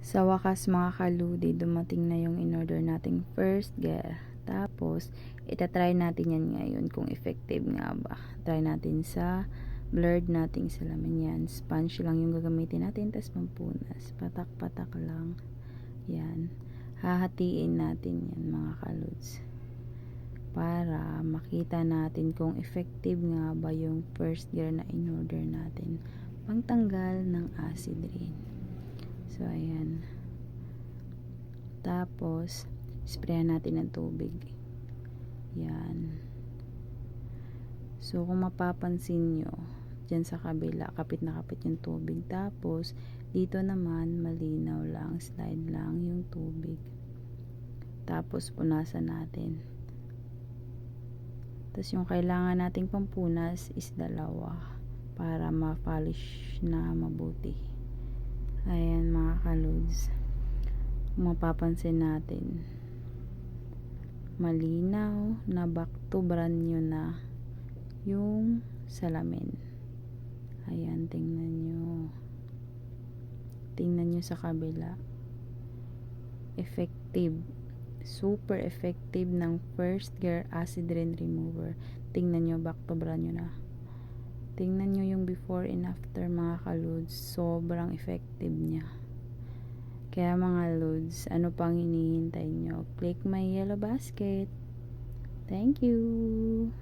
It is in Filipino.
Sa wakas mga kaludi, dumating na yung in-order nating first gear. Tapos, itatry natin yan ngayon kung effective nga ba. Try natin sa blurred nating salamin yan. Sponge lang yung gagamitin natin, tas pampunas. Patak-patak lang. Yan. Hahatiin natin yan mga kaluds. Para makita natin kung effective nga ba yung first gear na in-order natin. Pangtanggal ng acid rain. So, ayan. Tapos, sprayan natin ng tubig. Yan. So, kung mapapansin nyo, dyan sa kabila, kapit na kapit yung tubig. Tapos, dito naman, malinaw lang, slide lang yung tubig. Tapos, punasan natin. Tapos, yung kailangan nating pampunas is 2 para ma-polish na mabuti. Ayan mga kaluds. Kung mapapansin natin, malinaw na back to brand new na yung salamin. Ayan, tingnan nyo. Tingnan nyo sa kabila. Effective. Super effective ng first gear acid rain remover. Tingnan nyo, back to brand new na. Tingnan nyo yung before and after mga kaluds. Sobrang effective niya. Kaya mga lods, ano pang hinihintay nyo? Click my yellow basket. Thank you!